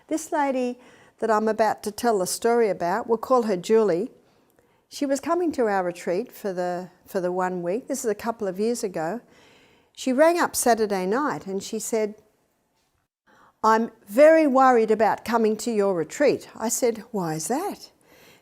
This lady that I'm about to tell the story about, we'll call her Julie. She was coming to our retreat for the 1 week. This is a couple of years ago. She rang up Saturday night and she said, "I'm very worried about coming to your retreat." I said, "Why is that?"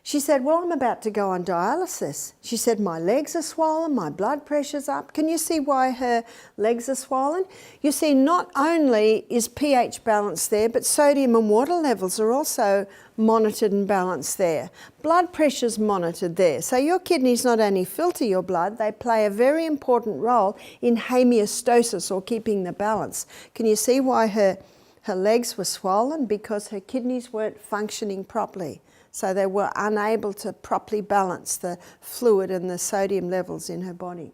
She said, "Well, I'm about to go on dialysis." She said, "My legs are swollen, my blood pressure's up." Can you see why her legs are swollen? You see, not only is pH balanced there, but sodium and water levels are also monitored and balanced there. Blood pressure's monitored there. So your kidneys not only filter your blood, they play a very important role in homeostasis, or keeping the balance. Can you see why her legs were swollen? Because her kidneys weren't functioning properly. So they were unable to properly balance the fluid and the sodium levels in her body.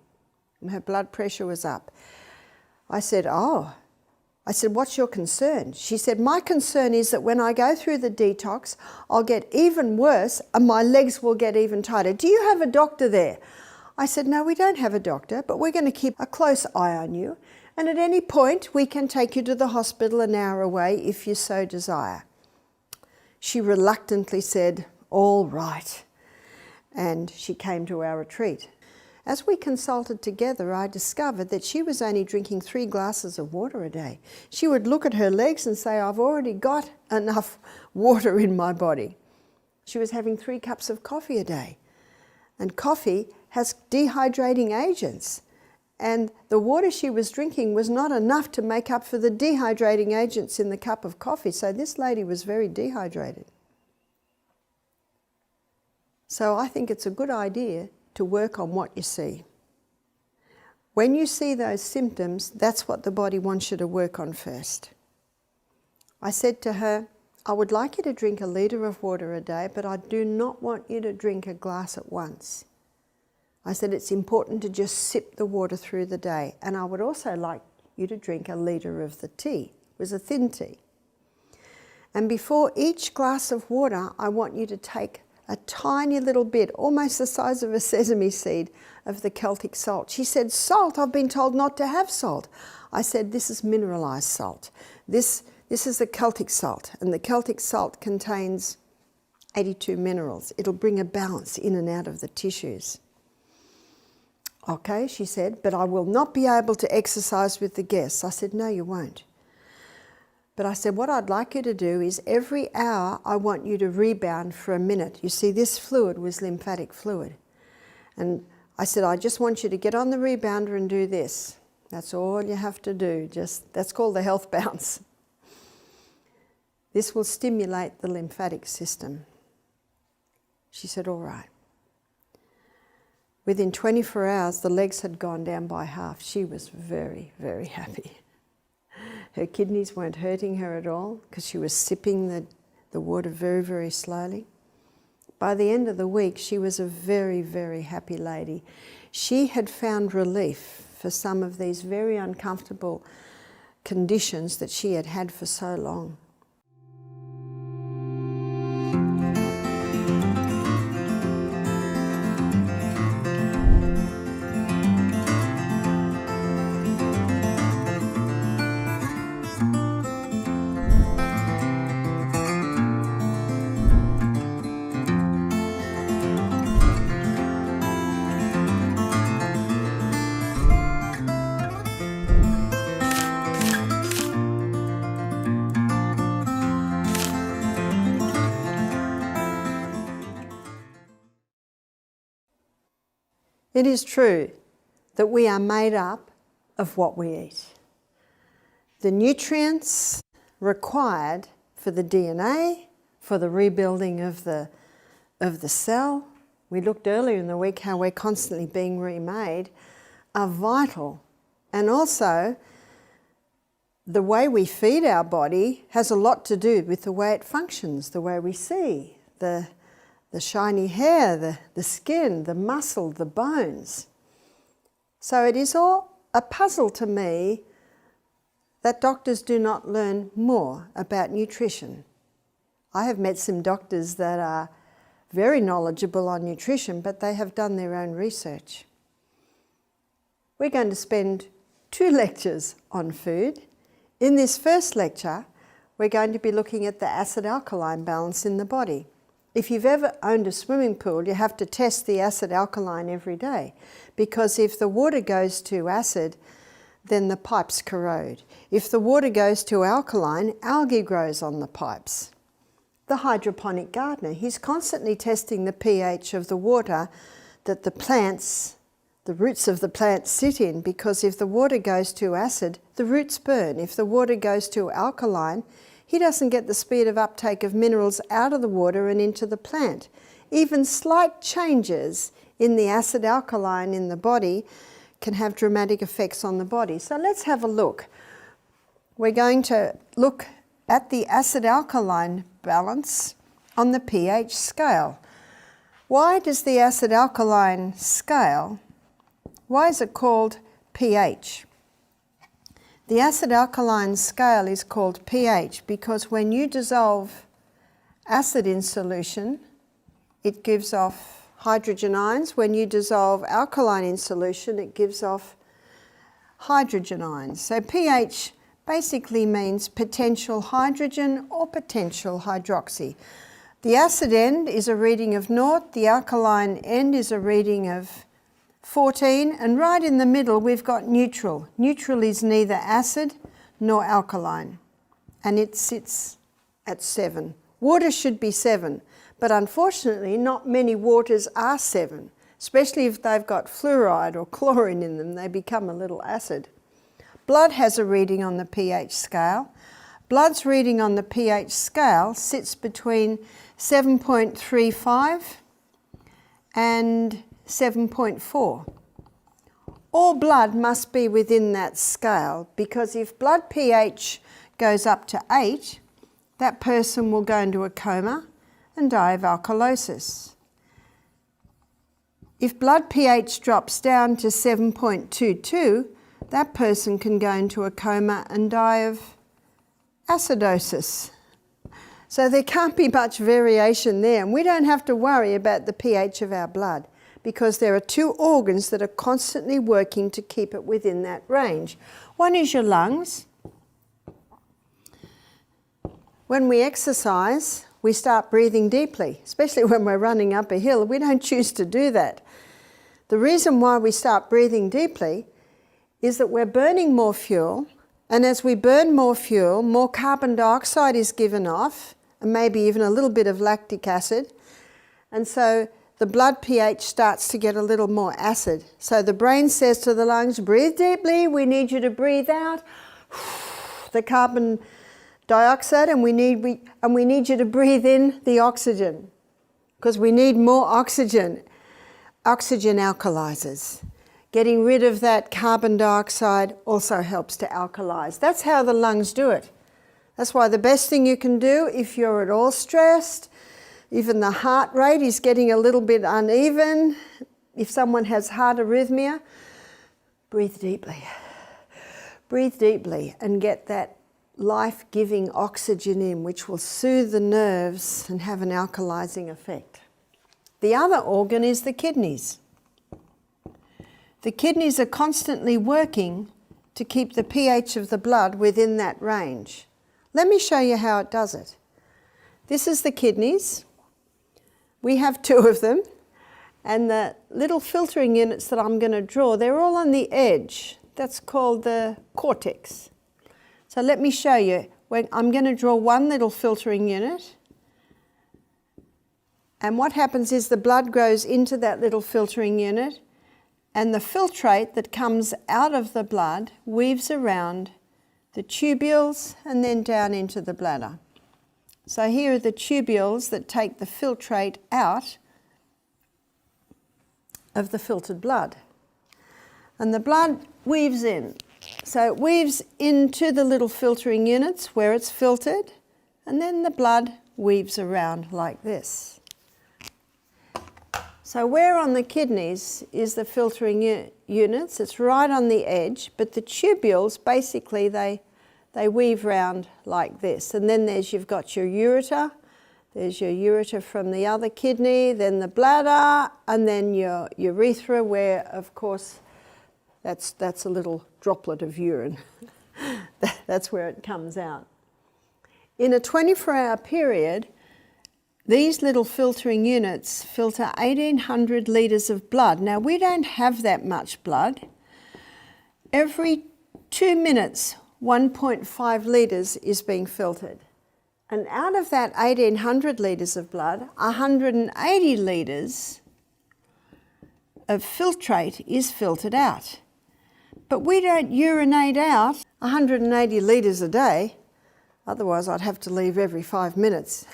And her blood pressure was up. I said, "Oh." I said, "What's your concern?" She said, "My concern is that when I go through the detox, I'll get even worse and my legs will get even tighter. Do you have a doctor there?" I said, "No, we don't have a doctor, but we're going to keep a close eye on you. And at any point, we can take you to the hospital an hour away if you so desire." She reluctantly said, "All right." And she came to our retreat. As we consulted together, I discovered that she was only drinking 3 glasses of water a day. She would look at her legs and say, "I've already got enough water in my body." She was having 3 cups of coffee a day. And coffee has dehydrating agents. And the water she was drinking was not enough to make up for the dehydrating agents in the cup of coffee. So this lady was very dehydrated. So I think it's a good idea to work on what you see. When you see those symptoms, that's what the body wants you to work on first. I said to her, "I would like you to drink 1 litre of water a day, but I do not want you to drink a glass at once." I said, "It's important to just sip the water through the day. And I would also like you to drink 1 litre of the tea." It was a thin tea. "And before each glass of water, I want you to take a tiny little bit, almost the size of a sesame seed, of the Celtic salt." She said, "Salt? I've been told not to have salt." I said, "This is mineralised salt. This is the Celtic salt. And the Celtic salt contains 82 minerals. It'll bring a balance in and out of the tissues." "Okay," she said, "but I will not be able to exercise with the guests." I said, "No, you won't." But I said, "What I'd like you to do is every hour I want you to rebound for a minute." You see, this fluid was lymphatic fluid. And I said, "I just want you to get on the rebounder and do this. That's all you have to do. That's called the health bounce. This will stimulate the lymphatic system." She said, "All right." Within 24 hours, the legs had gone down by half. She was very, very happy. Her kidneys weren't hurting her at all because she was sipping the water very, very slowly. By the end of the week, she was a very, very happy lady. She had found relief for some of these very uncomfortable conditions that she had had for so long. It is true that we are made up of what we eat. The nutrients required for the DNA, for the rebuilding of the cell, we looked earlier in the week how we're constantly being remade, are vital. And also, the way we feed our body has a lot to do with the way it functions, the way we see, the shiny hair, the skin, the muscle, the bones. So it is all a puzzle to me that doctors do not learn more about nutrition. I have met some doctors that are very knowledgeable on nutrition, but they have done their own research. We're going to spend 2 lectures on food. In this first lecture, we're going to be looking at the acid-alkaline balance in the body. If you've ever owned a swimming pool, you have to test the acid-alkaline every day, because if the water goes to acid, then the pipes corrode. If the water goes to alkaline, algae grows on the pipes. The hydroponic gardener, he's constantly testing the pH of the water that the plants, the roots of the plants sit in, because if the water goes to acid, the roots burn. If the water goes to alkaline, he doesn't get the speed of uptake of minerals out of the water and into the plant. Even slight changes in the acid-alkaline in the body can have dramatic effects on the body. So let's have a look. We're going to look at the acid-alkaline balance on the pH scale. Why does the acid-alkaline scale, why is it called pH? The acid-alkaline scale is called pH because when you dissolve acid in solution, it gives off hydrogen ions. When you dissolve alkaline in solution, it gives off hydrogen ions. So pH basically means potential hydrogen or potential hydroxy. The acid end is a reading of 0, the alkaline end is a reading of 14, and right in the middle we've got neutral. Neutral is neither acid nor alkaline, and it sits at 7. Water should be 7, but unfortunately not many waters are 7, especially if they've got fluoride or chlorine in them, they become a little acid. Blood has a reading on the pH scale. Blood's reading on the pH scale sits between 7.35 and 7.4. All blood must be within that scale, because if blood pH goes up to 8, that person will go into a coma and die of alkalosis. If blood pH drops down to 7.22, that person can go into a coma and die of acidosis. So there can't be much variation there, and we don't have to worry about the pH of our blood, because there are two organs that are constantly working to keep it within that range. One is your lungs. When we exercise, we start breathing deeply, especially when we're running up a hill. We don't choose to do that. The reason why we start breathing deeply is that we're burning more fuel, and as we burn more fuel, more carbon dioxide is given off, and maybe even a little bit of lactic acid, and so the blood pH starts to get a little more acid. So the brain says to the lungs, breathe deeply, we need you to breathe out the carbon dioxide, and we need you to breathe in the oxygen, because we need more oxygen. Oxygen alkalizes. Getting rid of that carbon dioxide also helps to alkalize. That's how the lungs do it. That's why the best thing you can do if you're at all stressed, even the heart rate is getting a little bit uneven, if someone has heart arrhythmia, breathe deeply. Breathe deeply and get that life-giving oxygen in, which will soothe the nerves and have an alkalizing effect. The other organ is the kidneys. The kidneys are constantly working to keep the pH of the blood within that range. Let me show you how it does it. This is the kidneys. We have 2 of them, and the little filtering units that I'm going to draw, they're all on the edge. That's called the cortex. So let me show you. I'm going to draw one little filtering unit, and what happens is the blood goes into that little filtering unit, and the filtrate that comes out of the blood weaves around the tubules and then down into the bladder. So here are the tubules that take the filtrate out of the filtered blood. And the blood weaves in. So it weaves into the little filtering units where it's filtered, and then the blood weaves around like this. So where on the kidneys is the filtering units? It's right on the edge, but the tubules, basically, they weave round like this. And then you've got your ureter. There's your ureter from the other kidney, then the bladder, and then your urethra, where, of course, that's a little droplet of urine. That's where it comes out. In a 24-hour period, these little filtering units filter 1,800 litres of blood. Now, we don't have that much blood. Every 2 minutes, 1.5 litres is being filtered. And out of that 1,800 litres of blood, 180 litres of filtrate is filtered out. But we don't urinate out 180 litres a day. Otherwise, I'd have to leave every 5 minutes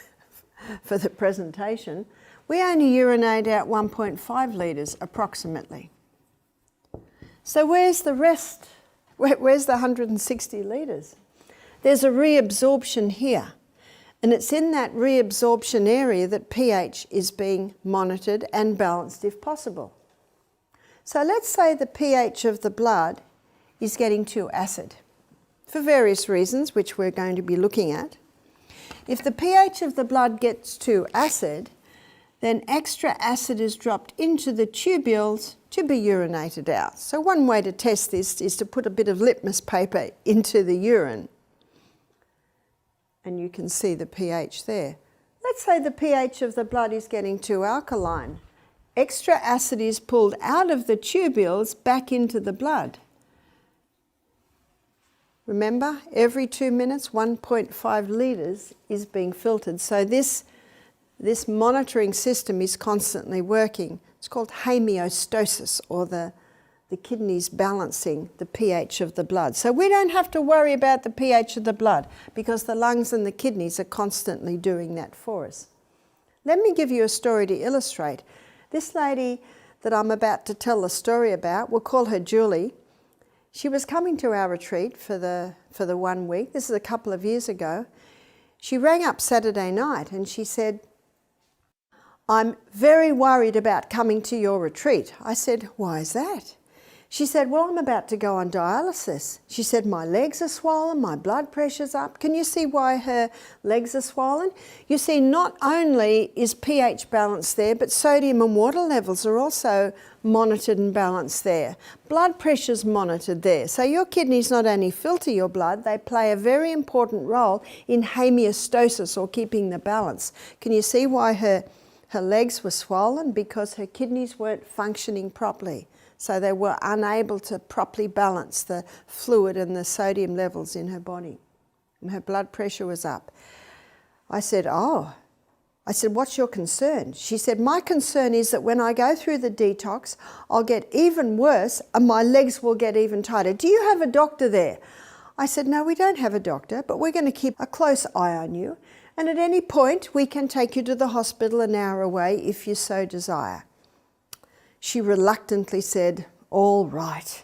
for the presentation. We only urinate out 1.5 litres approximately. So where's the rest? Where's the 160 litres? There's a reabsorption here. And it's in that reabsorption area that pH is being monitored and balanced if possible. So let's say the pH of the blood is getting too acid for various reasons, which we're going to be looking at. If the pH of the blood gets too acid, then extra acid is dropped into the tubules to be urinated out. So one way to test this is to put a bit of litmus paper into the urine. And you can see the pH there. Let's say the pH of the blood is getting too alkaline. Extra acid is pulled out of the tubules back into the blood. Remember, every 2 minutes, 1.5 litres is being filtered. So this monitoring system is constantly working. It's called homeostasis, or the kidneys balancing the pH of the blood. So we don't have to worry about the pH of the blood because the lungs and the kidneys are constantly doing that for us. Let me give you a story to illustrate. This lady that I'm about to tell the story about, we'll call her Julie. She was coming to our retreat for the 1 week. This is a couple of years ago. She rang up Saturday night and she said, "I'm very worried about coming to your retreat." I said, "Why is that?" She said, "Well, I'm about to go on dialysis." She said, "My legs are swollen, my blood pressure's up." Can you see why her legs are swollen? You see, not only is pH balanced there, but sodium and water levels are also monitored and balanced there. Blood pressure's monitored there. So your kidneys not only filter your blood, they play a very important role in homeostasis, or keeping the balance. Can you see why her legs were swollen? Because her kidneys weren't functioning properly. So they were unable to properly balance the fluid and the sodium levels in her body. And her blood pressure was up. I said, "Oh." I said, "What's your concern?" She said, "My concern is that when I go through the detox, I'll get even worse and my legs will get even tighter. Do you have a doctor there?" I said, "No, we don't have a doctor, but we're going to keep a close eye on you. And at any point, we can take you to the hospital an hour away if you so desire." She reluctantly said, "All right."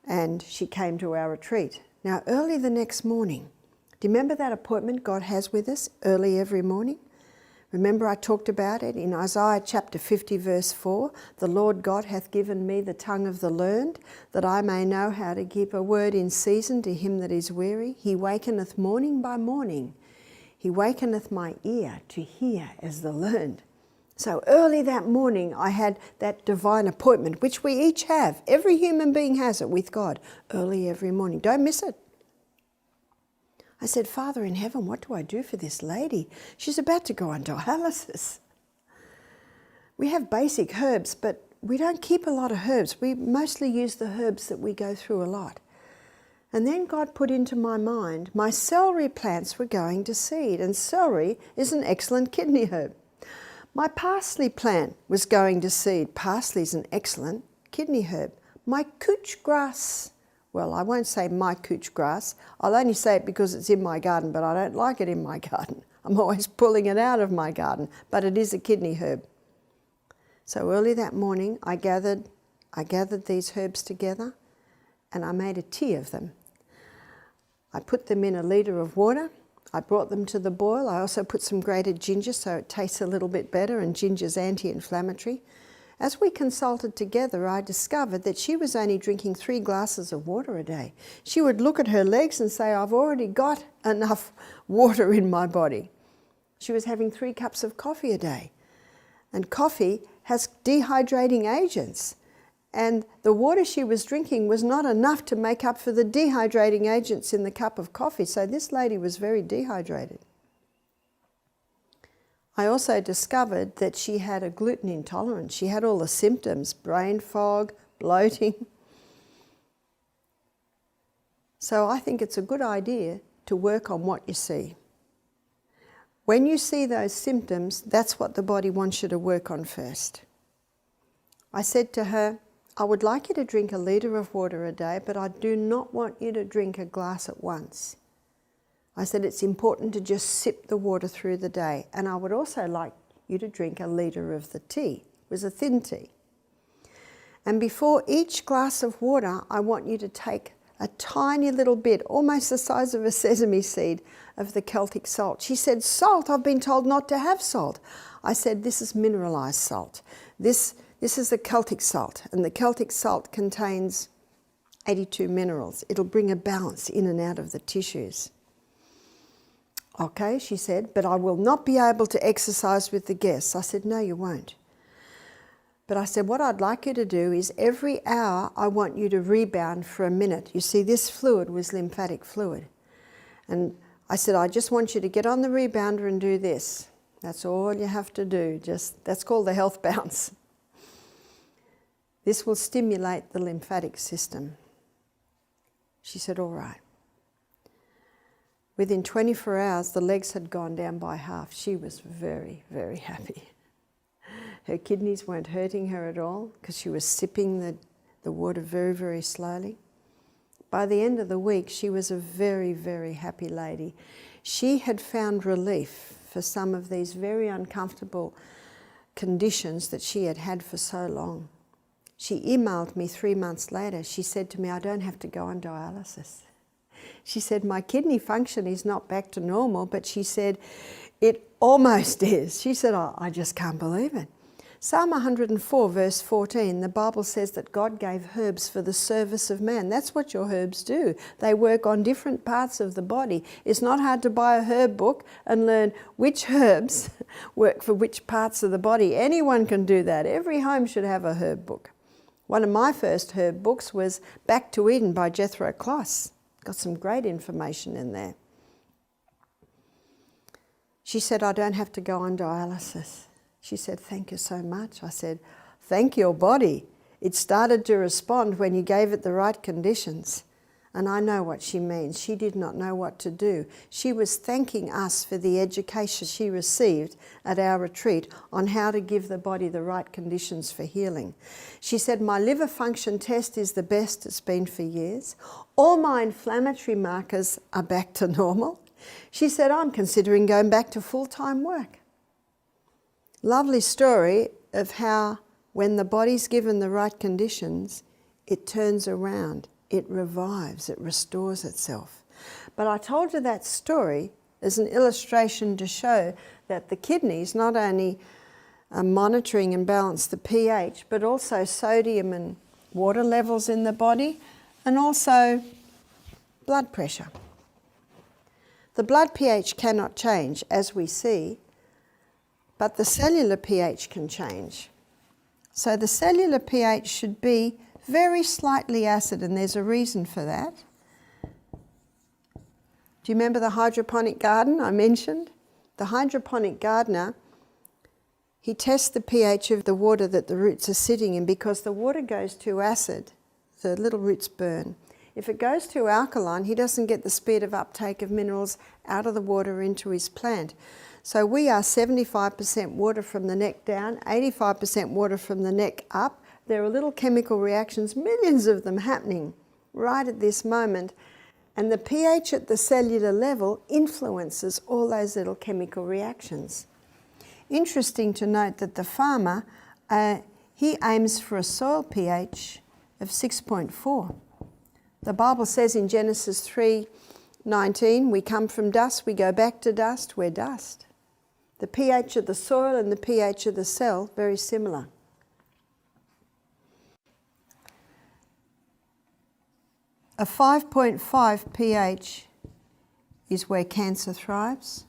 And she came to our retreat. Now, early the next morning, do you remember that appointment God has with us early every morning? Remember I talked about it in Isaiah chapter 50 verse 4, "The Lord God hath given me the tongue of the learned, that I may know how to give a word in season to him that is weary. He wakeneth morning by morning. He wakeneth my ear to hear as the learned." So early that morning I had that divine appointment, which we each have. Every human being has it with God, early every morning. Don't miss it. I said, "Father in heaven, what do I do for this lady? She's about to go on dialysis." We have basic herbs, but we don't keep a lot of herbs. We mostly use the herbs that we go through a lot. And then God put into my mind, my celery plants were going to seed, and celery is an excellent kidney herb. My parsley plant was going to seed. Parsley is an excellent kidney herb. My couch grass, well, I won't say my couch grass. I'll only say it because it's in my garden, but I don't like it in my garden. I'm always pulling it out of my garden, but it is a kidney herb. So early that morning, I gathered these herbs together and I made a tea of them. I put them in a litre of water. I brought them to the boil. I also put some grated ginger so it tastes a little bit better, and ginger's anti-inflammatory. As we consulted together, I discovered that she was only drinking 3 glasses of water a day. She would look at her legs and say, "I've already got enough water in my body." She was having 3 cups of coffee a day. And coffee has dehydrating agents. and the water she was drinking was not enough to make up for the dehydrating agents in the cup of coffee. So this lady was very dehydrated. I also discovered that she had a gluten intolerance. She had all the symptoms, brain fog, bloating. So I think it's a good idea to work on what you see. When you see those symptoms, that's what the body wants you to work on first. I said to her, I would like you to drink a litre of water a day, but I do not want you to drink a glass at once. I said it's important to just sip the water through the day, and I would also like you to drink a litre of the tea. It was a thin tea. And before each glass of water, I want you to take a tiny little bit, almost the size of a sesame seed, of the Celtic salt. She said, salt? I've been told not to have salt. I said, this is mineralised salt. This is the Celtic salt, and the Celtic salt contains 82 minerals. It'll bring a balance in and out of the tissues. Okay, she said, but I will not be able to exercise with the guests. I said, no, you won't. But I said, what I'd like you to do is every hour I want you to rebound for a minute. You see, this fluid was lymphatic fluid. And I said, I just want you to get on the rebounder and do this. That's all you have to do. That's called the health bounce. This will stimulate the lymphatic system. She said, all right. Within 24 hours, the legs had gone down by half. She was very, very happy. Her kidneys weren't hurting her at all because she was sipping the water very, very slowly. By the end of the week, she was a very, very happy lady. She had found relief for some of these very uncomfortable conditions that she had had for so long. She emailed me 3 months later. She said to me, I don't have to go on dialysis. She said, my kidney function is not back to normal, but she said, it almost is. She said, oh, I just can't believe it. Psalm 104 verse 14, the Bible says that God gave herbs for the service of man. That's what your herbs do. They work on different parts of the body. It's not hard to buy a herb book and learn which herbs work for which parts of the body. Anyone can do that. Every home should have a herb book. One of my first herb books was Back to Eden by Jethro Kloss. Got some great information in there. She said, I don't have to go on dialysis. She said, thank you so much. I said, thank your body. It started to respond when you gave it the right conditions. And I know what she means. She did not know what to do. She was thanking us for the education she received at our retreat on how to give the body the right conditions for healing. She said, my liver function test is the best it's been for years. All my inflammatory markers are back to normal. She said, I'm considering going back to full-time work. Lovely story of how when the body's given the right conditions, it turns around, it revives, it restores itself. But I told you that story as an illustration to show that the kidneys not only are monitoring and balance the pH, but also sodium and water levels in the body, and also blood pressure. The blood pH cannot change, as we see, but the cellular pH can change. So the cellular pH should be very slightly acid, and there's a reason for that. Do you remember the hydroponic garden I mentioned? The hydroponic gardener, he tests the pH of the water that the roots are sitting in, because the water goes too acid, the little roots burn. If it goes too alkaline, he doesn't get the speed of uptake of minerals out of the water into his plant. So we are 75% water from the neck down, 85% water from the neck up. There are little chemical reactions, millions of them happening right at this moment. And the pH at the cellular level influences all those little chemical reactions. Interesting to note that the farmer, he aims for a soil pH of 6.4. The Bible says in Genesis 3:19, we come from dust, we go back to dust, we're dust. The pH of the soil and the pH of the cell, very similar. A 5.5 pH is where cancer thrives.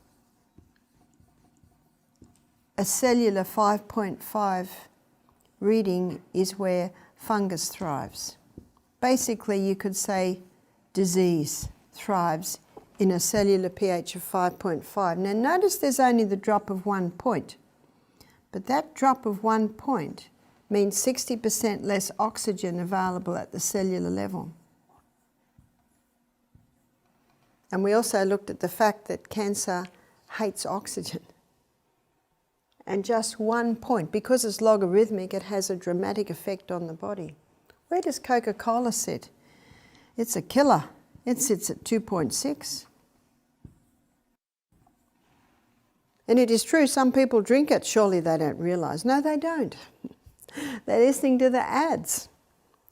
A cellular 5.5 reading is where fungus thrives. Basically, you could say disease thrives in a cellular pH of 5.5. Now notice there's only the drop of 1 point, but that drop of 1 point means 60% less oxygen available at the cellular level. And we also looked at the fact that cancer hates oxygen. And just 1 point, because it's logarithmic, it has a dramatic effect on the body. Where does Coca-Cola sit? It's a killer. It sits at 2.6. And it is true, some people drink it. Surely they don't realise. No, they don't. They're listening to the ads.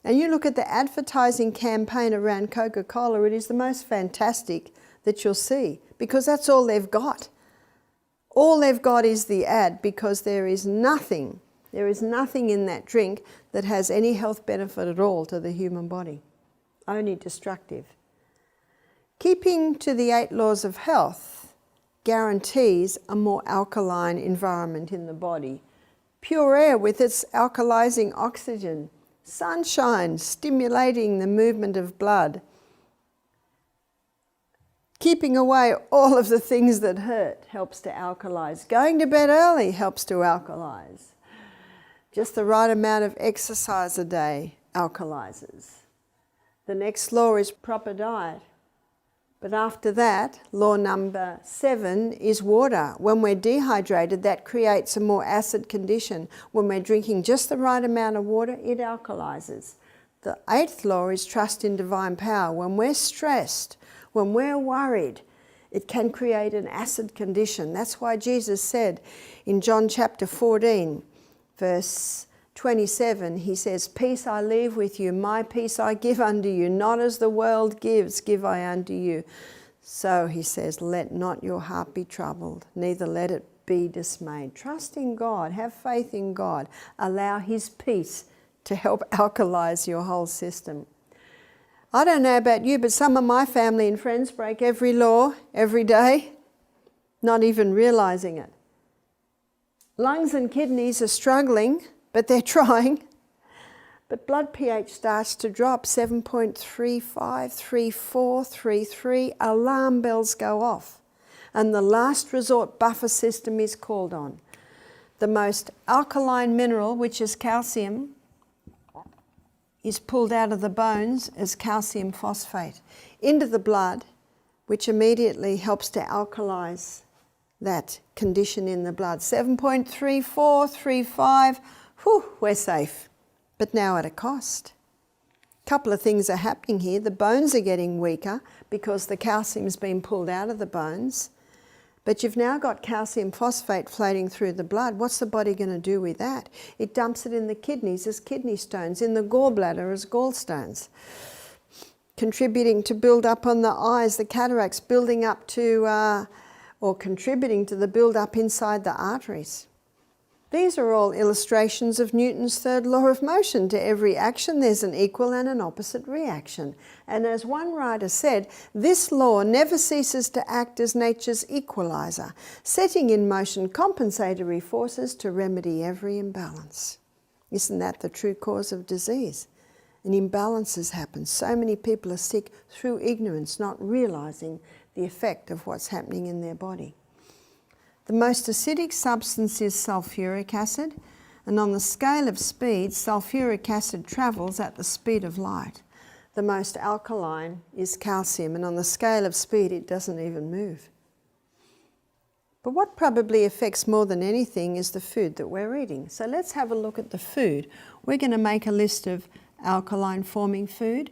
And you look at the advertising campaign around Coca-Cola, it is the most fantastic that you'll see, because that's all they've got. All they've got is the ad, because there is nothing in that drink that has any health benefit at all to the human body, only destructive. Keeping to the 8 laws of health guarantees a more alkaline environment in the body. Pure air with its alkalizing oxygen, sunshine stimulating the movement of blood, keeping away all of the things that hurt helps to alkalize. Going to bed early helps to alkalize. Just the right amount of exercise a day alkalizes. The next law is proper diet. But after that, law number 7 is water. When we're dehydrated, that creates a more acid condition. When we're drinking just the right amount of water, it alkalizes. The 8th law is trust in divine power. When we're stressed, when we're worried, it can create an acid condition. That's why Jesus said in John chapter 14, verse 27, he says, "Peace I leave with you, my peace I give unto you, not as the world gives, give I unto you." So he says, "Let not your heart be troubled, neither let it be dismayed." Trust in God, have faith in God, allow his peace to help alkalize your whole system. I don't know about you, but some of my family and friends break every law every day, not even realizing it. Lungs and kidneys are struggling, but they're trying. But blood pH starts to drop, 7.35, 34, 33, alarm bells go off. And the last resort buffer system is called on. The most alkaline mineral, which is calcium, is pulled out of the bones as calcium phosphate into the blood, which immediately helps to alkalize that condition in the blood. 7.34, 35, whew, we're safe, but now at a cost. A couple of things are happening here. The bones are getting weaker because the calcium's been pulled out of the bones, but you've now got calcium phosphate floating through the blood. What's the body going to do with that? It dumps it in the kidneys as kidney stones, in the gallbladder as gallstones, contributing to build up on the eyes, the cataracts, building up to, or contributing to the build up inside the arteries. These are all illustrations of Newton's 3rd law of motion. To every action there's an equal and an opposite reaction. And as one writer said, this law never ceases to act as nature's equalizer, setting in motion compensatory forces to remedy every imbalance. Isn't that the true cause of disease? And imbalances happen. So many people are sick through ignorance, not realizing the effect of what's happening in their body. The most acidic substance is sulfuric acid, and on the scale of speed, sulfuric acid travels at the speed of light. The most alkaline is calcium, and on the scale of speed, it doesn't even move. But what probably affects more than anything is the food that we're eating. So let's have a look at the food. We're going to make a list of alkaline-forming food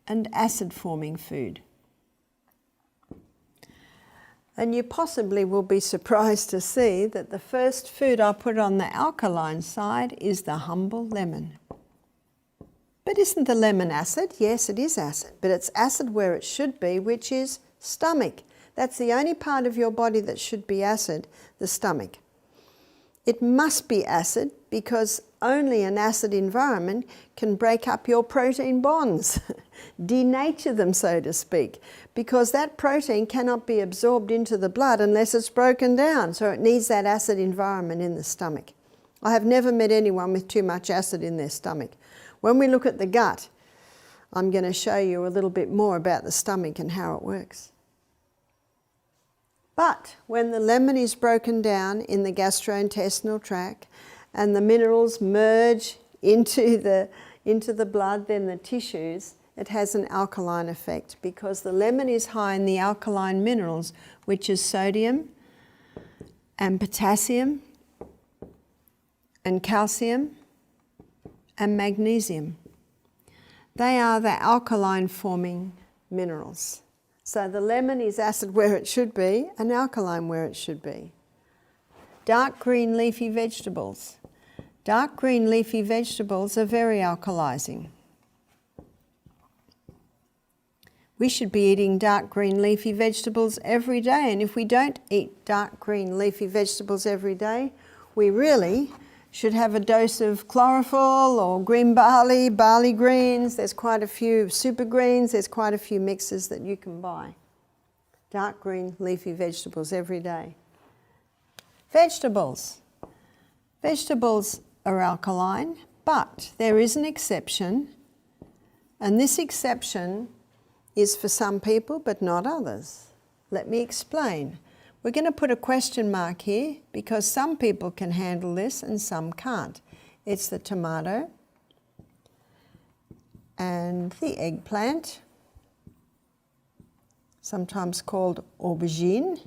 and acid-forming food. And you possibly will be surprised to see that the first food I put on the alkaline side is the humble lemon. But isn't the lemon acid? Yes, it is acid, but it's acid where it should be, which is stomach. That's the only part of your body that should be acid, the stomach. It must be acid because only an acid environment can break up your protein bonds, denature them, so to speak, because that protein cannot be absorbed into the blood unless it's broken down. So it needs that acid environment in the stomach. I have never met anyone with too much acid in their stomach. When we look at the gut, I'm going to show you a little bit more about the stomach and how it works. But when the lemon is broken down in the gastrointestinal tract and the minerals merge into the blood, then the tissues, it has an alkaline effect because the lemon is high in the alkaline minerals, which is sodium and potassium and calcium and magnesium. They are the alkaline forming minerals. So the lemon is acid where it should be and alkaline where it should be. Dark green leafy vegetables. Dark green leafy vegetables are very alkalizing. We should be eating dark green leafy vegetables every day, and if we don't eat dark green leafy vegetables every day, we really should have a dose of chlorophyll or green barley, barley greens. There's quite a few super greens. There's quite a few mixes that you can buy. Dark green leafy vegetables every day. Vegetables. Vegetables are alkaline, but there is an exception, and this exception is for some people but not others. Let me explain. We're going to put a question mark here because some people can handle this and some can't. It's the tomato and the eggplant, sometimes called aubergine.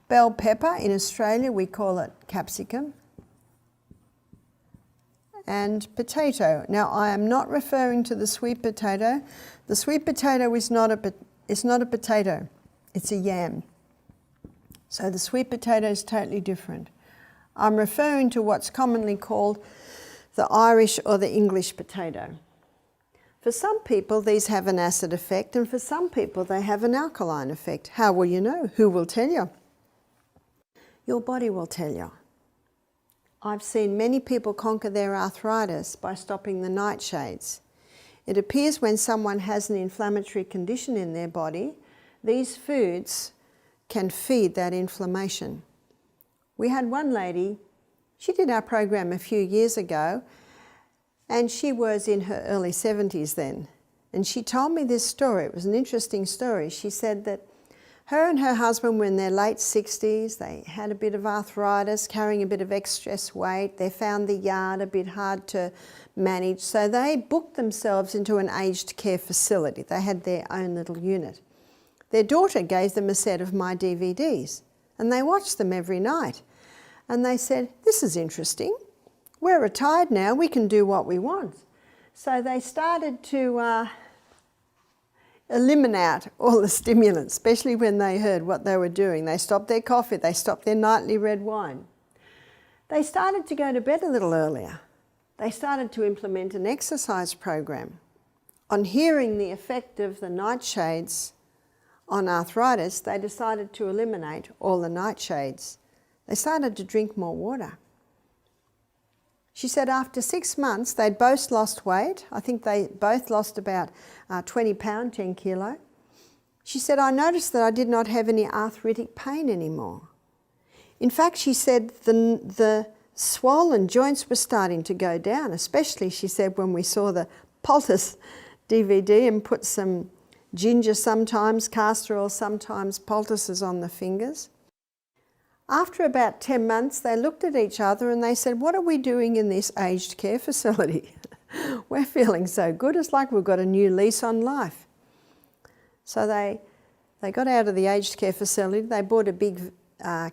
Bell pepper, in Australia we call it capsicum. And potato. Now I am not referring to the sweet potato. The sweet potato is not a potato, it's a yam. So the sweet potato is totally different. I'm referring to what's commonly called the Irish or the English potato. For some people these have an acid effect, and for some people they have an alkaline effect. How will you know? Who will tell you? Your body will tell you. I've seen many people conquer their arthritis by stopping the nightshades. It appears when someone has an inflammatory condition in their body, these foods can feed that inflammation. We had one lady, she did our program a few years ago, and she was in her early 70s then. And she told me this story. It was an interesting story. She said that her and her husband were in their late 60s. They had a bit of arthritis, carrying a bit of excess weight. They found the yard a bit hard to manage, so they booked themselves into an aged care facility. They had their own little unit. Their daughter gave them a set of my DVDs, and they watched them every night. And they said, this is interesting. We're retired now, we can do what we want. So they started to eliminate all the stimulants, especially when they heard what they were doing. They stopped their coffee, they stopped their nightly red wine. They started to go to bed a little earlier. They started to implement an exercise program. On hearing the effect of the nightshades on arthritis, they decided to eliminate all the nightshades. They started to drink more water. She said after 6 months, they'd both lost weight. I think they both lost about 20 pounds, 10 kilo. She said, I noticed that I did not have any arthritic pain anymore. In fact, she said the swollen joints were starting to go down, especially, she said, when we saw the poultice DVD and put some ginger sometimes, castor oil sometimes, poultices on the fingers. After about 10 months, they looked at each other and they said, what are we doing in this aged care facility? We're feeling so good. It's like we've got a new lease on life. So they got out of the aged care facility. They bought a big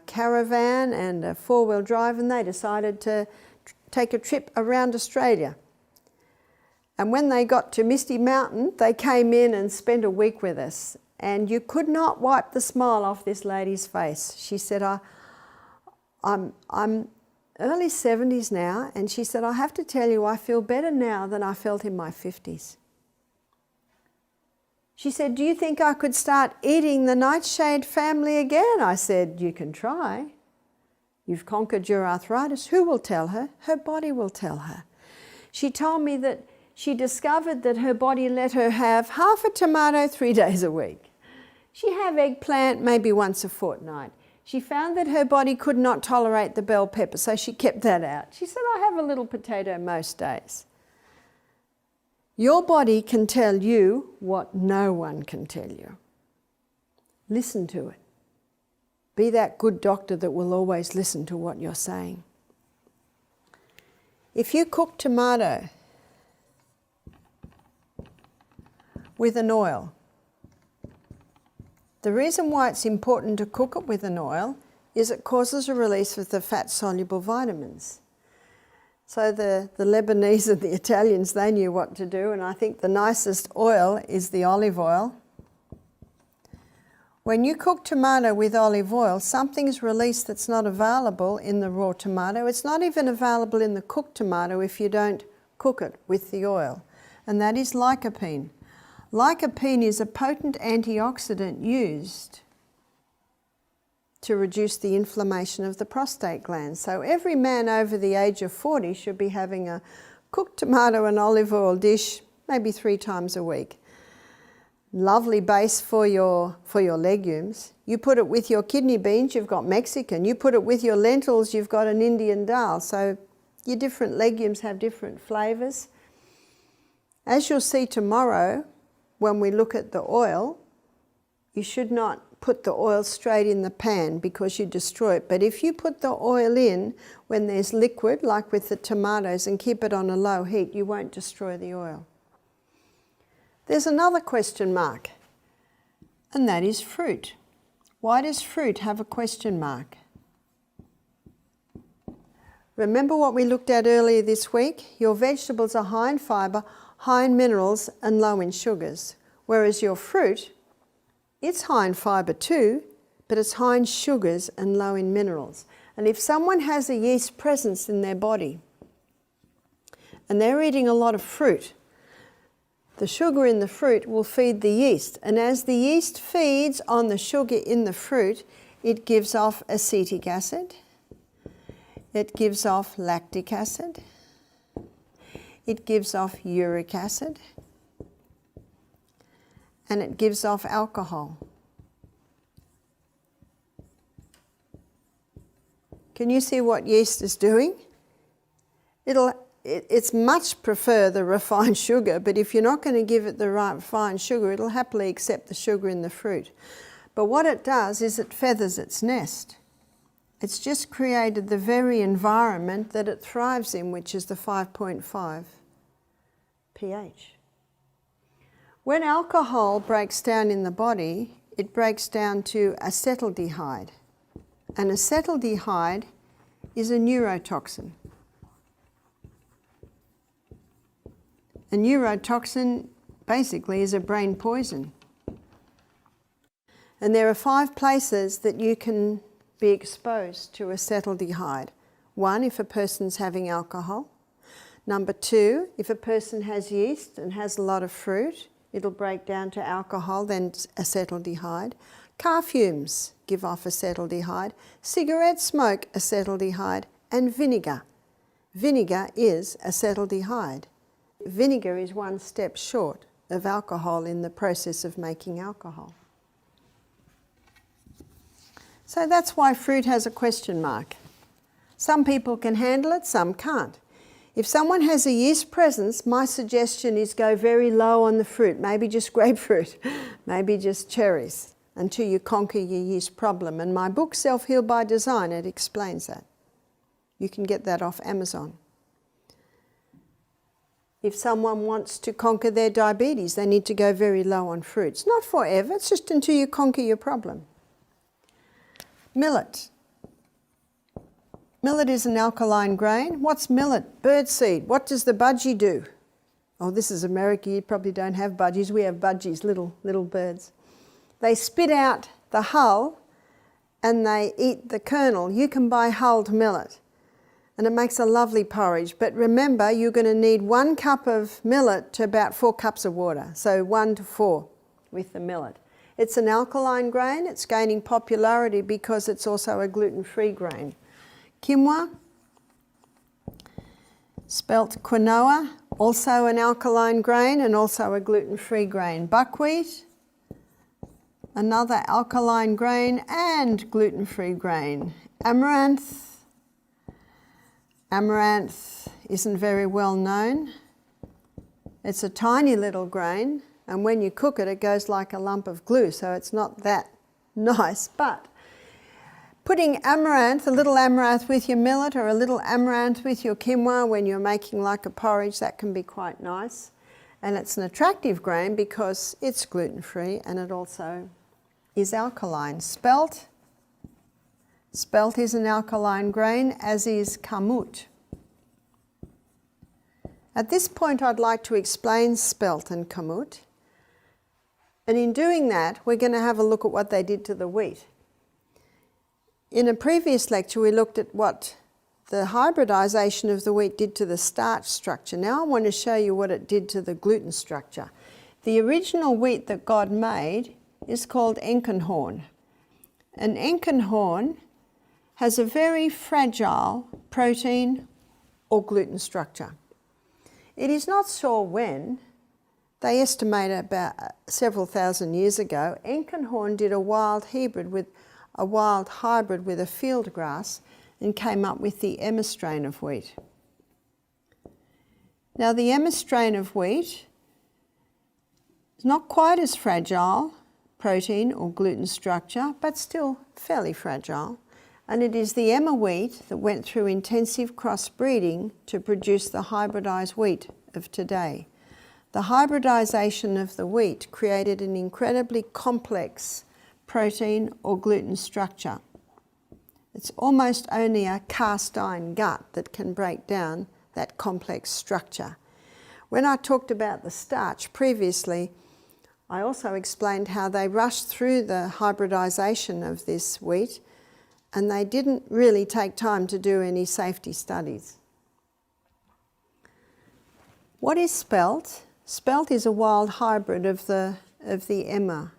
caravan and a four-wheel drive, and they decided to take a trip around Australia. And when they got to Misty Mountain, they came in and spent a week with us. And you could not wipe the smile off this lady's face. She said, I'm early 70s now, and she said, I have to tell you, I feel better now than I felt in my 50s. She said, do you think I could start eating the nightshade family again? I said, you can try. You've conquered your arthritis. Who will tell her? Her body will tell her. She told me that she discovered that her body let her have half a tomato 3 days a week. She'd have eggplant maybe once a fortnight. She found that her body could not tolerate the bell pepper, so she kept that out. She said, I have a little potato most days. Your body can tell you what no one can tell you. Listen to it. Be that good doctor that will always listen to what you're saying. If you cook tomato with an oil, the reason why it's important to cook it with an oil is it causes a release of the fat-soluble vitamins. So the Lebanese and the Italians, they knew what to do, and I think the nicest oil is the olive oil. When you cook tomato with olive oil, something's released that's not available in the raw tomato. It's not even available in the cooked tomato if you don't cook it with the oil, and that is lycopene. Lycopene is a potent antioxidant used to reduce the inflammation of the prostate gland. So every man over the age of 40 should be having a cooked tomato and olive oil dish maybe 3 times a week. Lovely base for your legumes. You put it with your kidney beans, you've got Mexican. You put it with your lentils, you've got an Indian dal. So your different legumes have different flavours. As you'll see tomorrow, when we look at the oil, you should not put the oil straight in the pan because you destroy it. But if you put the oil in when there's liquid, like with the tomatoes, and keep it on a low heat, you won't destroy the oil. There's another question mark, and that is fruit. Why does fruit have a question mark? Remember what we looked at earlier this week? Your vegetables are high in fibre, high in minerals, and low in sugars. Whereas your fruit, it's high in fibre too, but it's high in sugars and low in minerals. And if someone has a yeast presence in their body and they're eating a lot of fruit, the sugar in the fruit will feed the yeast. And as the yeast feeds on the sugar in the fruit, it gives off acetic acid, it gives off lactic acid, it gives off uric acid, and it gives off alcohol. Can you see what yeast is doing? It's much prefer the refined sugar, but if you're not going to give it the refined sugar, it'll happily accept the sugar in the fruit. But what it does is it feathers its nest. It's just created the very environment that it thrives in, which is the 5.5 pH. When alcohol breaks down in the body, it breaks down to acetaldehyde. And acetaldehyde is a neurotoxin. A neurotoxin basically is a brain poison. And there are 5 places that you can be exposed to acetaldehyde. 1, if a person's having alcohol. Number 2, if a person has yeast and has a lot of fruit, it'll break down to alcohol, then acetaldehyde. Car fumes give off acetaldehyde. Cigarette smoke, acetaldehyde. And vinegar. Vinegar is acetaldehyde. Vinegar is 1 step short of alcohol in the process of making alcohol. So that's why fruit has a question mark. Some people can handle it, some can't. If someone has a yeast presence, my suggestion is go very low on the fruit, maybe just grapefruit, maybe just cherries, until you conquer your yeast problem. And my book, Self-Heal by Design, it explains that. You can get that off Amazon. If someone wants to conquer their diabetes, they need to go very low on fruits. Not forever, it's just until you conquer your problem. Millet. Millet is an alkaline grain. What's millet? Birdseed. What does the budgie do? Oh, this is America. You probably don't have budgies. We have budgies, little birds. They spit out the hull and they eat the kernel. You can buy hulled millet and it makes a lovely porridge. But remember, you're going to need 1 cup of millet to about 4 cups of water. So 1 to 4 with the millet. It's an alkaline grain. It's gaining popularity because it's also a gluten-free grain. Quinoa, spelt quinoa, also an alkaline grain and also a gluten-free grain. Buckwheat, another alkaline grain and gluten-free grain. Amaranth, amaranth isn't very well known. It's a tiny little grain, and when you cook it, it goes like a lump of glue, so it's not that nice. But putting amaranth, a little amaranth with your millet or a little amaranth with your quinoa when you're making like a porridge, that can be quite nice. And it's an attractive grain because it's gluten-free and it also is alkaline. Spelt is an alkaline grain, as is kamut. At this point, I'd like to explain spelt and kamut. And in doing that, we're going to have a look at what they did to the wheat. In a previous lecture, we looked at what the hybridization of the wheat did to the starch structure. Now I want to show you what it did to the gluten structure. The original wheat that God made is called Enkenhorn. And Enkenhorn has a very fragile protein or gluten structure. It is not sure when. They estimate about several thousand years ago, Enkenhorn did a wild hybrid with a field grass and came up with the Emma strain of wheat. Now the Emma strain of wheat is not quite as fragile protein or gluten structure, but still fairly fragile. And it is the Emma wheat that went through intensive crossbreeding to produce the hybridized wheat of today. The hybridization of the wheat created an incredibly complex protein or gluten structure. It's almost only a cast iron gut that can break down that complex structure. When I talked about the starch previously, I also explained how they rushed through the hybridization of this wheat and they didn't really take time to do any safety studies. What is spelt? Spelt is a wild hybrid of the Emma.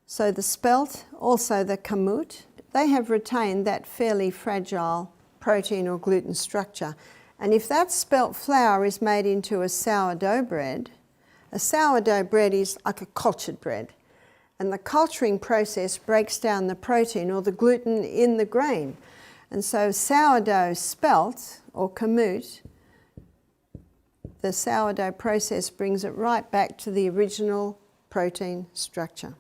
So the spelt, also the kamut, they have retained that fairly fragile protein or gluten structure. And if that spelt flour is made into a sourdough bread is like a cultured bread. And the culturing process breaks down the protein or the gluten in the grain. And so sourdough spelt or kamut, the sourdough process brings it right back to the original protein structure,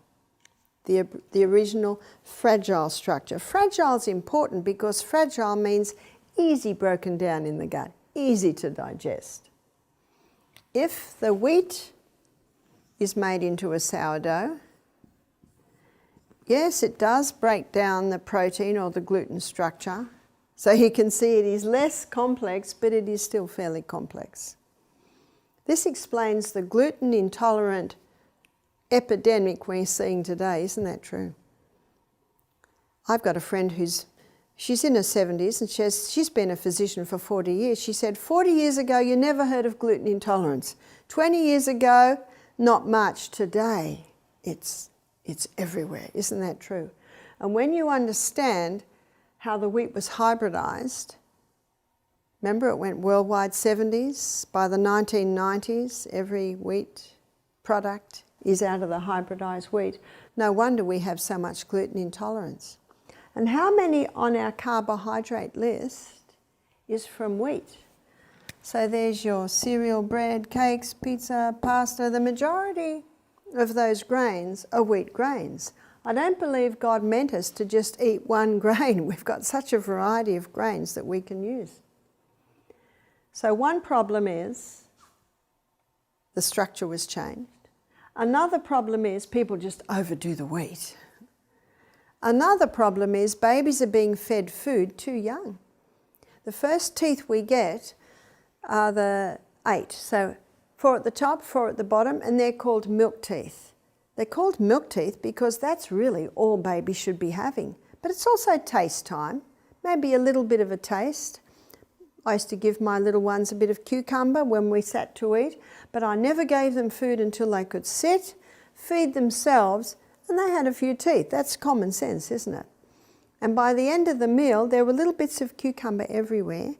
the original fragile structure. Fragile is important because fragile means easy broken down in the gut, easy to digest. If the wheat is made into a sourdough, yes, it does break down the protein or the gluten structure. So you can see it is less complex, but it is still fairly complex. This explains the gluten intolerant epidemic we're seeing today. Isn't that true? I've got a friend she's in her 70s and she's been a physician for 40 years. She said, 40 years ago, you never heard of gluten intolerance. 20 years ago, not much. Today, it's everywhere. Isn't that true? And when you understand how the wheat was hybridized, remember it went worldwide 70s. By the 1990s, every wheat product is out of the hybridized wheat. No wonder we have so much gluten intolerance. And how many on our carbohydrate list is from wheat? So there's your cereal, bread, cakes, pizza, pasta. The majority of those grains are wheat grains. I don't believe God meant us to just eat one grain. We've got such a variety of grains that we can use. So one problem is the structure was changed. Another problem is people just overdo the wheat. Another problem is babies are being fed food too young. The first teeth we get are the 8. So 4 at the top, 4 at the bottom, and they're called milk teeth. They're called milk teeth because that's really all babies should be having. But it's also taste time, maybe a little bit of a taste. I used to give my little ones a bit of cucumber when we sat to eat, but I never gave them food until they could sit, feed themselves, and they had a few teeth. That's common sense, isn't it? And by the end of the meal, there were little bits of cucumber everywhere,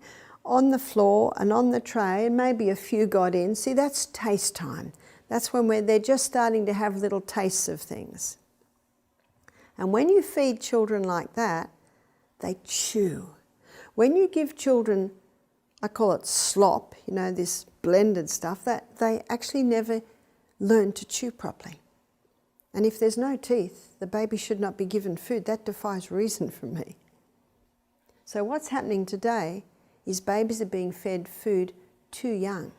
on the floor and on the tray, and maybe a few got in. See, that's taste time. That's when they're just starting to have little tastes of things. And when you feed children like that, they chew. When you give children I call it slop, you know, this blended stuff, that they actually never learn to chew properly. And if there's no teeth, the baby should not be given food. That defies reason for me. So what's happening today is babies are being fed food too young.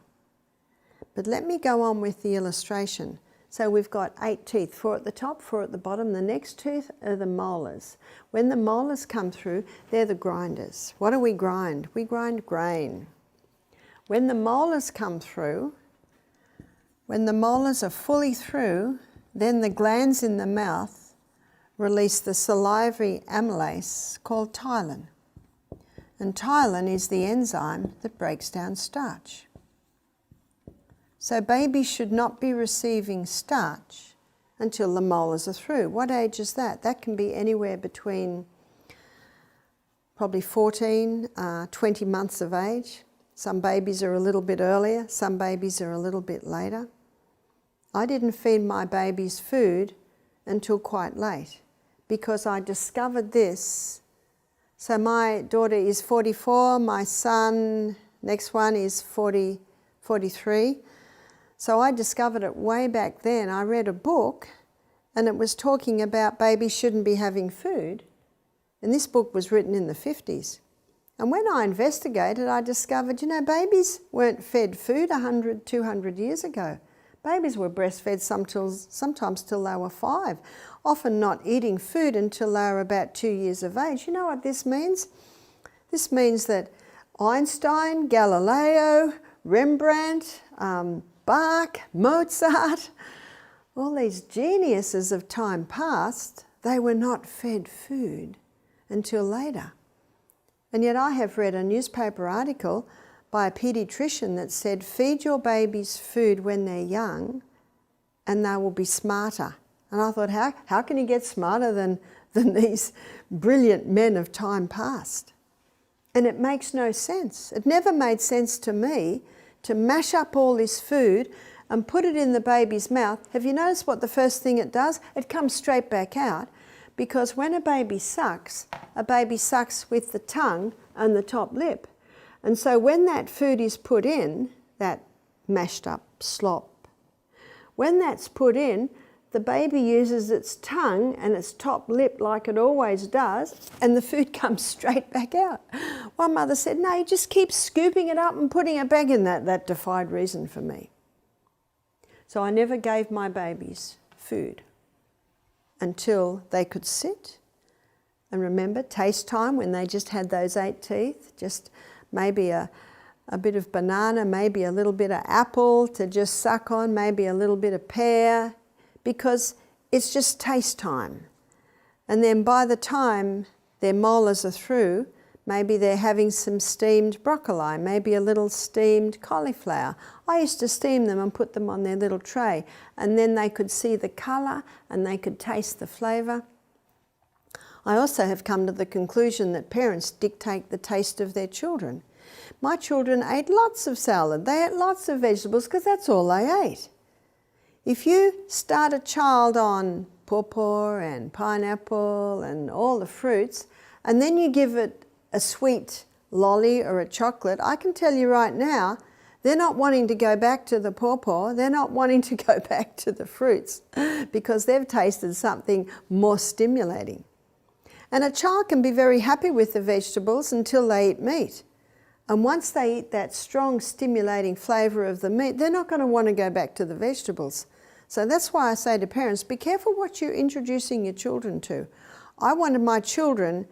But let me go on with the illustration. So we've got 8 teeth, 4 at the top, 4 at the bottom. The next tooth are the molars. When the molars come through, they're the grinders. What do we grind? We grind grain. When the molars come through, when the molars are fully through, then the glands in the mouth release the salivary amylase called ptyalin. And ptyalin is the enzyme that breaks down starch. So babies should not be receiving starch until the molars are through. What age is that? That can be anywhere between probably 14, 20 months of age. Some babies are a little bit earlier, some babies are a little bit later. I didn't feed my babies food until quite late because I discovered this. So my daughter is 44, my son, next one is 43. So I discovered it way back then. I read a book and it was talking about babies shouldn't be having food. And this book was written in the 50s. And when I investigated, I discovered, you know, babies weren't fed food 100, 200 years ago. Babies were breastfed sometimes till they were 5, often not eating food until they were about 2 years of age. You know what this means? This means that Einstein, Galileo, Rembrandt, Bach, Mozart, all these geniuses of time past, they were not fed food until later. And yet I have read a newspaper article by a paediatrician that said, feed your babies food when they're young and they will be smarter. And I thought, how can you get smarter than these brilliant men of time past? And it makes no sense. It never made sense to me to mash up all this food and put it in the baby's mouth. Have you noticed what the first thing it does? It comes straight back out, because when a baby sucks with the tongue and the top lip. And so when that food is put in, that mashed up slop, when that's put in, the baby uses its tongue and its top lip like it always does, and the food comes straight back out. One mother said, no, you just keep scooping it up and putting it back in. That defied reason for me. So I never gave my babies food until they could sit. And remember, taste time, when they just had those 8 teeth, just maybe a bit of banana, maybe a little bit of apple to just suck on, maybe a little bit of pear, because it's just taste time. And then by the time their molars are through, maybe they're having some steamed broccoli, maybe a little steamed cauliflower. I used to steam them and put them on their little tray, and then they could see the colour and they could taste the flavour. I also have come to the conclusion that parents dictate the taste of their children. My children ate lots of salad, they ate lots of vegetables because that's all they ate. If you start a child on pawpaw and pineapple and all the fruits, and then you give it a sweet lolly or a chocolate, I can tell you right now, they're not wanting to go back to the pawpaw, they're not wanting to go back to the fruits because they've tasted something more stimulating. And a child can be very happy with the vegetables until they eat meat. And once they eat that strong stimulating flavour of the meat, they're not going to want to go back to the vegetables. So that's why I say to parents, be careful what you're introducing your children to. I wanted my children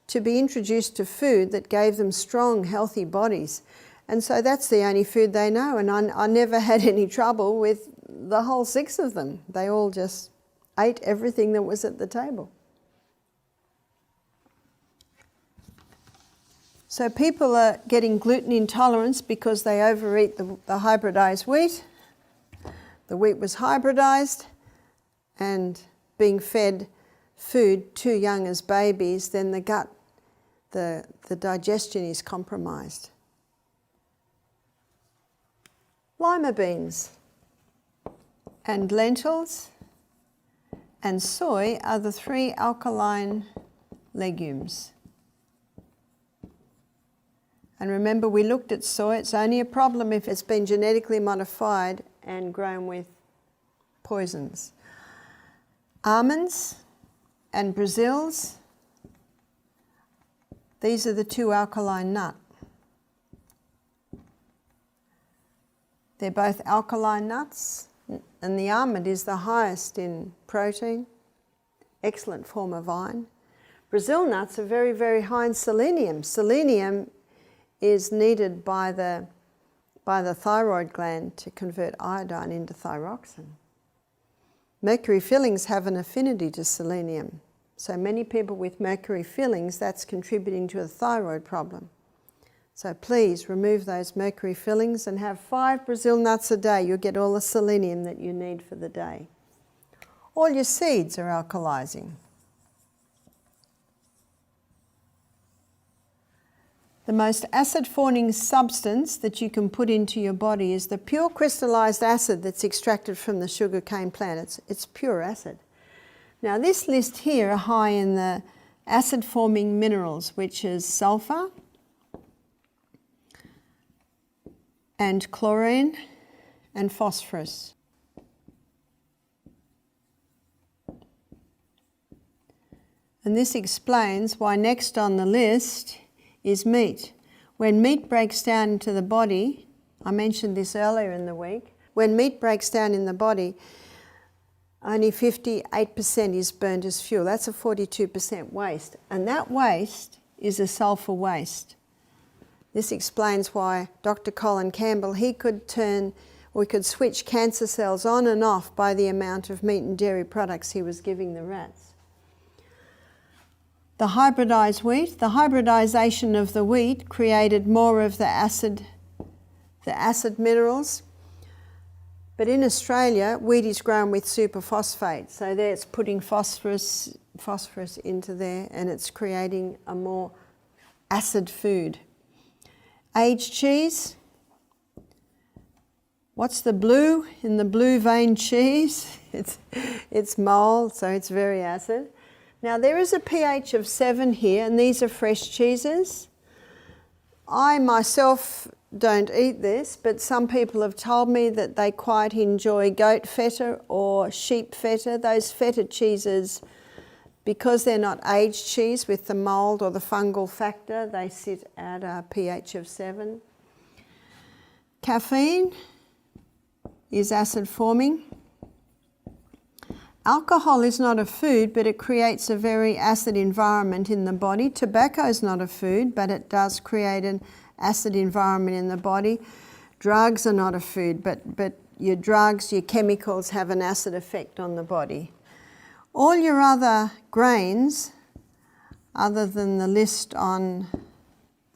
to be introduced to food that gave them strong, healthy bodies. And so that's the only food they know. And I never had any trouble with the whole 6 of them. They all just ate everything that was at the table. So people are getting gluten intolerance because they overeat the hybridized wheat. The wheat was hybridized, and being fed food too young as babies, then the gut, the digestion is compromised. Lima beans and lentils and soy are the 3 alkaline legumes. And remember, we looked at soy. It's only a problem if it's been genetically modified and grown with poisons. Almonds and Brazils, these are the two alkaline nut. They're both alkaline nuts, and the almond is the highest in protein, excellent form of iron. Brazil nuts are very, very high in selenium. Selenium is needed by the thyroid gland to convert iodine into thyroxine. Mercury fillings have an affinity to selenium. So many people with mercury fillings, that's contributing to a thyroid problem. So please remove those mercury fillings and have 5 Brazil nuts a day. You'll get all the selenium that you need for the day. All your seeds are alkalizing. The most acid-forming substance that you can put into your body is the pure crystallized acid that's extracted from the sugarcane plant. It's pure acid. Now this list here are high in the acid-forming minerals, which is sulfur and chlorine and phosphorus. And this explains why next on the list is meat. When meat breaks down into the body, I mentioned this earlier in the week, when meat breaks down in the body, only 58% is burned as fuel. That's a 42% waste. And that waste is a sulfur waste. This explains why Dr. Colin Campbell, we could switch cancer cells on and off by the amount of meat and dairy products he was giving the rats. The hybridized wheat, the hybridization of the wheat created more of the acid minerals. But in Australia, wheat is grown with superphosphate. So there it's putting phosphorus into there, and it's creating a more acid food. Aged cheese. What's the blue in the blue vein cheese? It's mold, so it's very acid. Now there is a pH of 7 here, and these are fresh cheeses. I myself don't eat this, but some people have told me that they quite enjoy goat feta or sheep feta. Those feta cheeses, because they're not aged cheese with the mold or the fungal factor, they sit at a pH of 7. Caffeine is acid forming. Alcohol is not a food, but it creates a very acid environment in the body. Tobacco is not a food, but it does create an acid environment in the body. Drugs are not a food, but your drugs, your chemicals have an acid effect on the body. All your other grains, other than the list on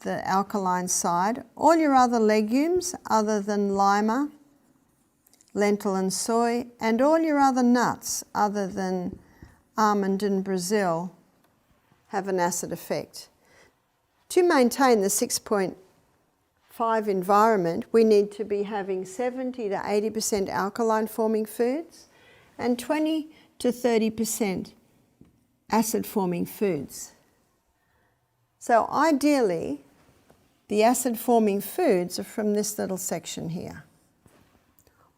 the alkaline side, all your other legumes, other than lima, lentil and soy, and all your other nuts, other than almond and Brazil, have an acid effect. To maintain the 6.5 environment, we need to be having 70 to 80% alkaline forming foods and 20 to 30% acid forming foods. So ideally, the acid forming foods are from this little section here.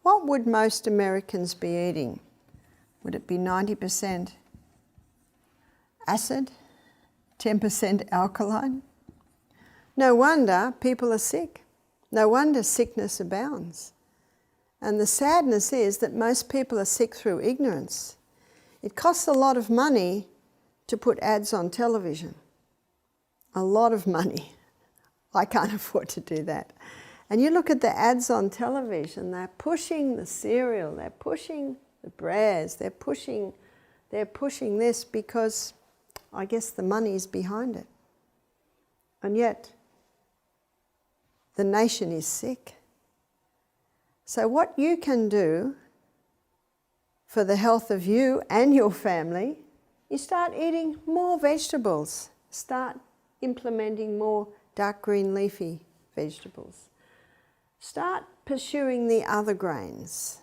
What would most Americans be eating? Would it be 90% acid, 10% alkaline? No wonder people are sick. No wonder sickness abounds. And the sadness is that most people are sick through ignorance. It costs a lot of money to put ads on television. A lot of money. I can't afford to do that. And you look at the ads on television, they're pushing the cereal, they're pushing the breads, they're pushing this because I guess the money is behind it. And yet, the nation is sick. So what you can do for the health of you and your family is start eating more vegetables. Start implementing more dark green leafy vegetables. Start pursuing the other grains.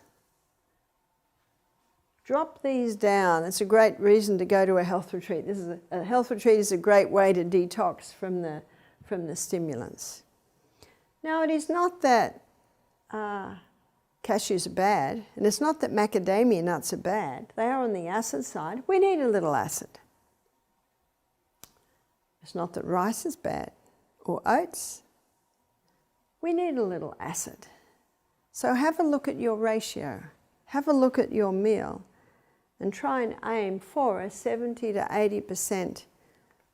Drop these down. It's a great reason to go to a health retreat. A health retreat is a great way to detox from the stimulants. Now, it is not that cashews are bad, and it's not that macadamia nuts are bad. They are on the acid side. We need a little acid. It's not that rice is bad, or oats. We need a little acid. So have a look at your ratio. Have a look at your meal and try and aim for a 70 to 80%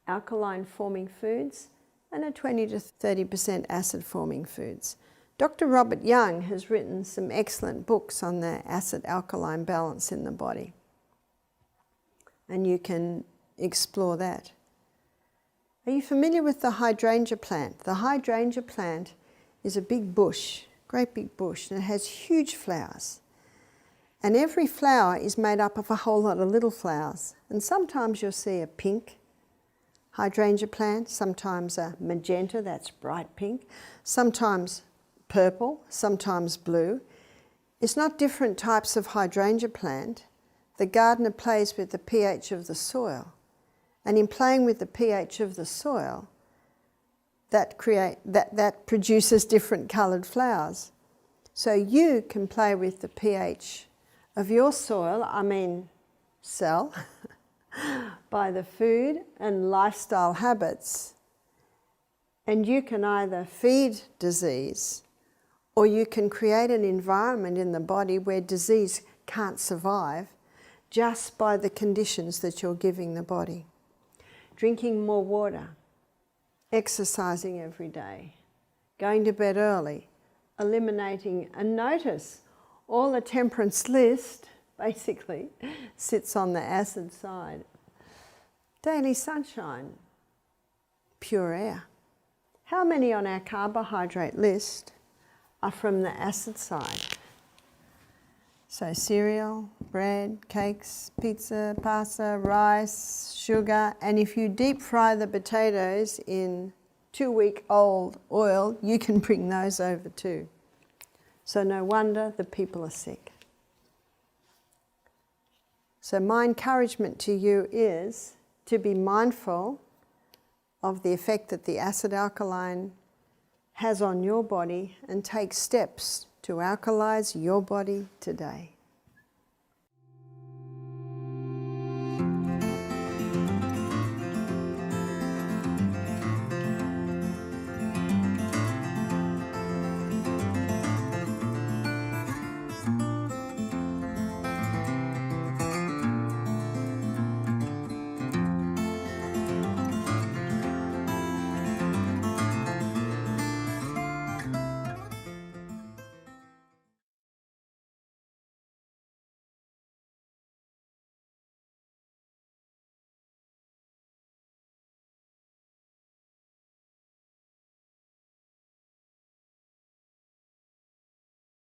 alkaline forming foods and a 20 to 30% acid forming foods. Dr. Robert Young has written some excellent books on the acid-alkaline balance in the body. And you can explore that. Are you familiar with the hydrangea plant? The hydrangea plant is a big bush, great big bush, and it has huge flowers. And every flower is made up of a whole lot of little flowers. And sometimes you'll see a pink hydrangea plant, sometimes a magenta, that's bright pink, sometimes purple, sometimes blue. It's not different types of hydrangea plant. The gardener plays with the pH of the soil. And in playing with the pH of the soil, that produces different coloured flowers. So you can play with the pH of your soil, cell, by the food and lifestyle habits. And you can either feed disease or you can create an environment in the body where disease can't survive just by the conditions that you're giving the body. Drinking more water, exercising every day, going to bed early, eliminating, and notice all the temperance list basically sits on the acid side. Daily sunshine, pure air. How many on our carbohydrate list are from the acid side? So cereal, bread, cakes, pizza, pasta, rice, sugar, and if you deep fry the potatoes in 2-week-old oil, you can bring those over too. So no wonder the people are sick. So my encouragement to you is to be mindful of the effect that the acid-alkaline has on your body and take steps to alkalize your body today.